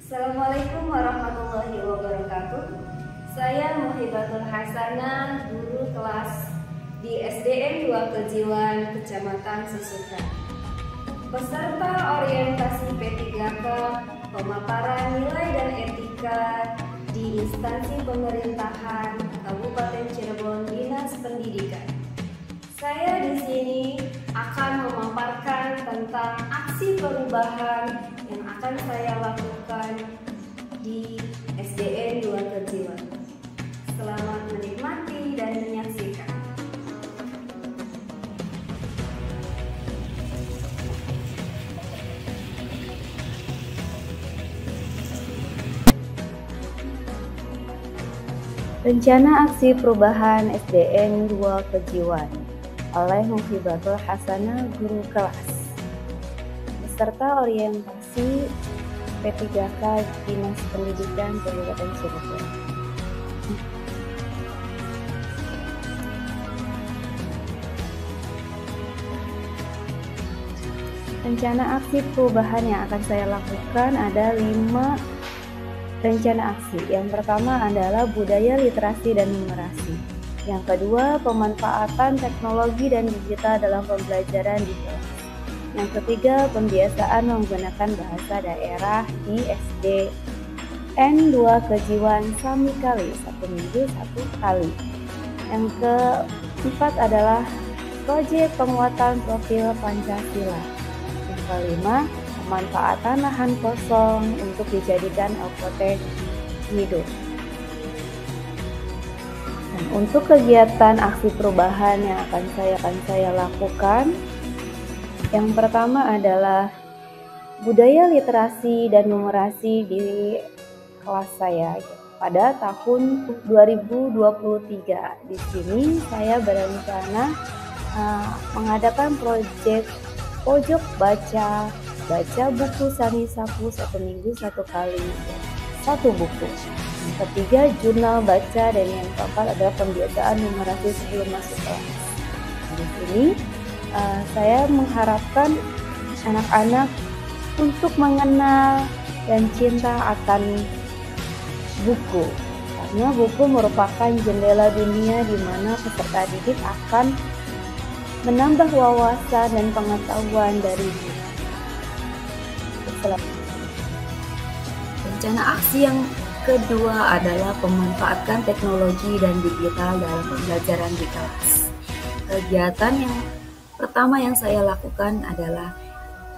Assalamualaikum warahmatullahi wabarakatuh. Saya Muhibatul Hasanah, guru kelas di SDN 2 Kejiwan, Kecamatan Susukan. Peserta orientasi P3K, pemaparan nilai dan etika di instansi pemerintahan Kabupaten Cirebon Dinas Pendidikan. Saya di sini akan memaparkan tentang aksi perubahan yang akan saya lakukan di SDN 2 Kejiwan. Selamat menikmati dan menyaksikan. Rencana aksi perubahan SDN 2 Kejiwan oleh Muhibatul Hasanah, guru kelas. Peserta orientasi P3K Dinas Pendidikan Kabupaten Cirebon. Rencana aksi perubahan yang akan saya lakukan ada 5 rencana aksi. Yang pertama adalah budaya literasi dan numerasi. Yang kedua, pemanfaatan teknologi dan digital dalam pembelajaran di kelas. Yang ketiga, pembiasaan menggunakan bahasa daerah di SDN 2 Kejiwan Samikali, 1 minggu 1 kali. Yang keempat adalah proyek penguatan profil Pancasila. Yang kelima, pemanfaatan lahan kosong untuk dijadikan apotek hidup. Dan untuk kegiatan aksi perubahan yang akan saya lakukan, yang pertama adalah budaya literasi dan numerasi di kelas saya pada tahun 2023. Di sini saya berencana mengadakan proyek pojok baca buku Sani Sapu 1 minggu 1 kali, 1 buku. Yang ketiga, jurnal baca, dan yang keempat adalah pembiasaan numerasi sebelum masuk kelas. Di sini saya mengharapkan anak-anak untuk mengenal dan cinta akan buku, karena buku merupakan jendela dunia di mana peserta didik akan menambah wawasan dan pengetahuan dari buku. Rencana aksi yang kedua adalah pemanfaatkan teknologi dan digital dalam pembelajaran di kelas. Kegiatan yang pertama yang saya lakukan adalah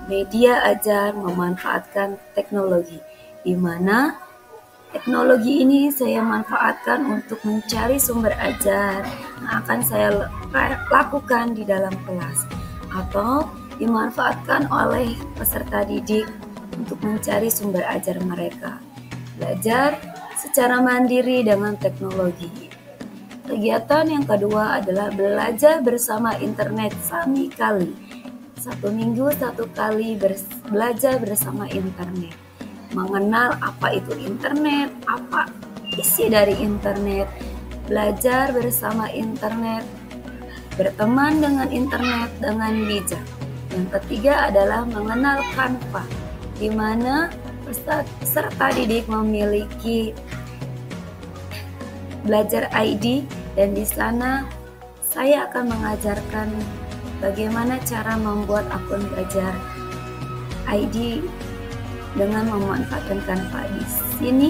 media ajar memanfaatkan teknologi, di mana teknologi ini saya manfaatkan untuk mencari sumber ajar yang akan saya lakukan di dalam kelas, atau dimanfaatkan oleh peserta didik untuk mencari sumber ajar mereka. Belajar secara mandiri dengan teknologi. Kegiatan yang kedua adalah belajar bersama internet Samikali. 1 minggu 1 kali belajar bersama internet. Mengenal apa itu internet, apa isi dari internet, belajar bersama internet, berteman dengan internet dengan bijak. Yang ketiga adalah mengenal Canva, di mana peserta didik memiliki belajar ID, dan di sana saya akan mengajarkan bagaimana cara membuat akun belajar ID dengan memanfaatkan Canva. Di sini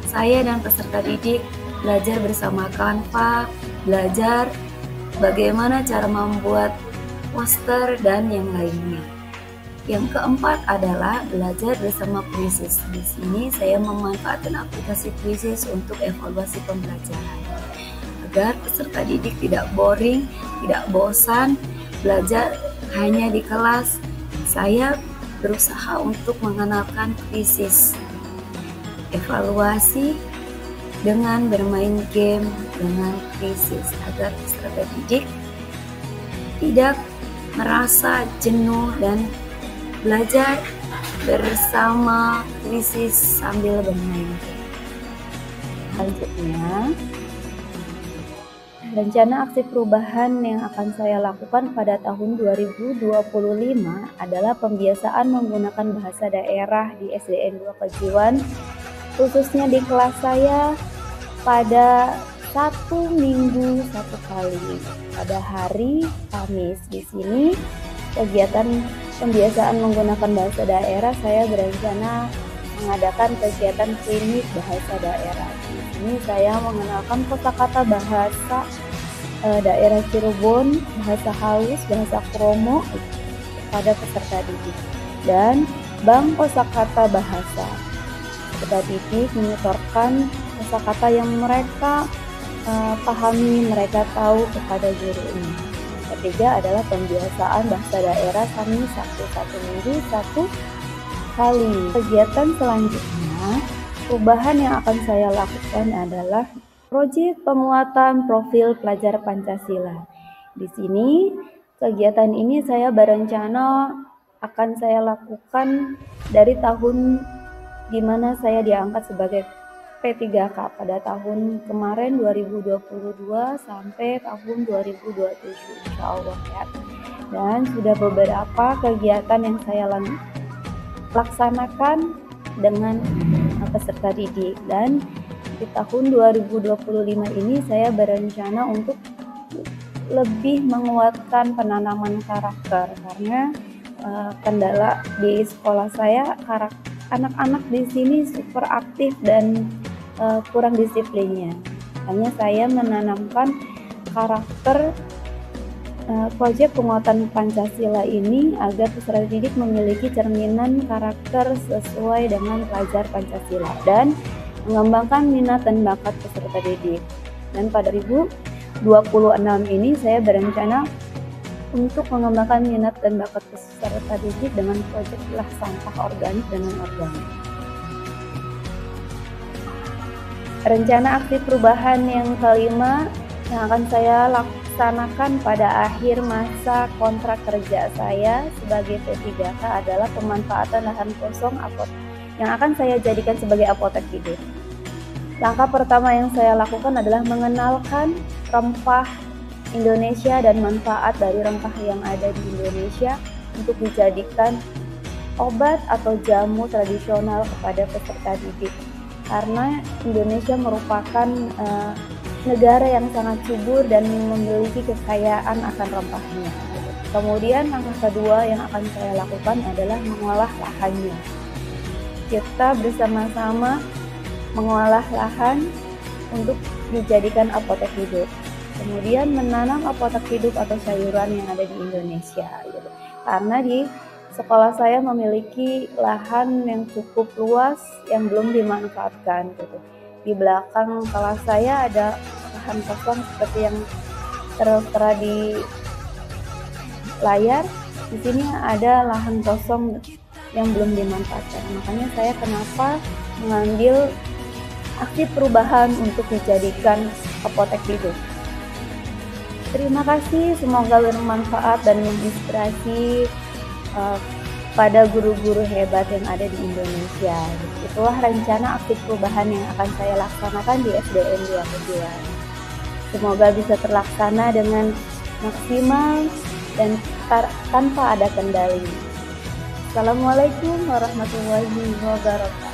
saya dan peserta didik belajar bersama Canva, belajar bagaimana cara membuat poster dan yang lainnya. Yang keempat adalah belajar bersama Quizizz. Di sini saya memanfaatkan aplikasi Quizizz untuk evaluasi pembelajaran, agar peserta didik tidak boring, tidak bosan belajar hanya di kelas. Saya berusaha untuk mengenalkan Quizizz, evaluasi dengan bermain game dengan Quizizz, agar peserta didik tidak merasa jenuh dan belajar bersama Quizizz sambil bermain game. Selanjutnya, Rencana aksi perubahan yang akan saya lakukan pada tahun 2025 adalah pembiasaan menggunakan bahasa daerah di SDN 2 Kejiwan, khususnya di kelas saya pada 1 minggu 1 kali pada hari Kamis. Di sini kegiatan pembiasaan menggunakan bahasa daerah, saya berencana mengadakan kegiatan klinik bahasa daerah. Di sini saya mengenalkan kosakata bahasa daerah Cirebon, bahasa halus, bahasa kromo kepada peserta didik, dan bank kosakata bahasa. Peserta didik menyetorkan kosakata yang mereka pahami, mereka tahu kepada guru ini. Ketiga adalah pembiasaan bahasa daerah kami 1 minggu 1 kali. Kegiatan selanjutnya, perubahan yang akan saya lakukan adalah proyek penguatan profil pelajar Pancasila. Di sini, kegiatan ini saya berencana akan saya lakukan dari tahun di mana saya diangkat sebagai P3K pada tahun kemarin 2022 sampai tahun 2027 insya Allah ya. Dan sudah beberapa kegiatan yang saya laksanakan dengan peserta didik, dan di tahun 2025 ini saya berencana untuk lebih menguatkan penanaman karakter, karena kendala di sekolah saya anak-anak di sini super aktif dan kurang disiplinnya. Hanya saya menanamkan karakter proyek penguatan Pancasila ini agar peserta didik memiliki cerminan karakter sesuai dengan pelajar Pancasila dan mengembangkan minat dan bakat peserta didik. Dan pada 2026 ini saya berencana untuk mengembangkan minat dan bakat peserta didik dengan proyek pilah sampah organik dan non-organik. Rencana aksi perubahan yang kelima yang akan saya laksanakan pada akhir masa kontrak kerja saya sebagai P3K adalah pemanfaatan lahan kosong yang akan saya jadikan sebagai apotek hidup. Langkah pertama yang saya lakukan adalah mengenalkan rempah Indonesia dan manfaat dari rempah yang ada di Indonesia untuk dijadikan obat atau jamu tradisional kepada peserta didik. Karena Indonesia merupakan negara yang sangat subur dan memiliki kekayaan akan rempahnya. Kemudian langkah kedua yang akan saya lakukan adalah mengolah lahannya. Kita bersama-sama mengolah lahan untuk dijadikan apotek hidup. Kemudian menanam apotek hidup atau sayuran yang ada di Indonesia. Karena di sekolah saya memiliki lahan yang cukup luas yang belum dimanfaatkan. Di belakang kelas saya ada lahan kosong seperti yang tertera di layar. Di sini ada lahan kosong yang belum dimanfaatkan. Makanya saya kenapa mengambil aksi perubahan untuk dijadikan apotek hidup. Terima kasih, semoga bermanfaat dan menginspirasi pada guru-guru hebat yang ada di Indonesia. Itulah rencana aksi perubahan yang akan saya laksanakan di SDN 2 Kejiwan. Semoga bisa terlaksana dengan maksimal dan tanpa ada kendali. Assalamualaikum warahmatullahi wabarakatuh.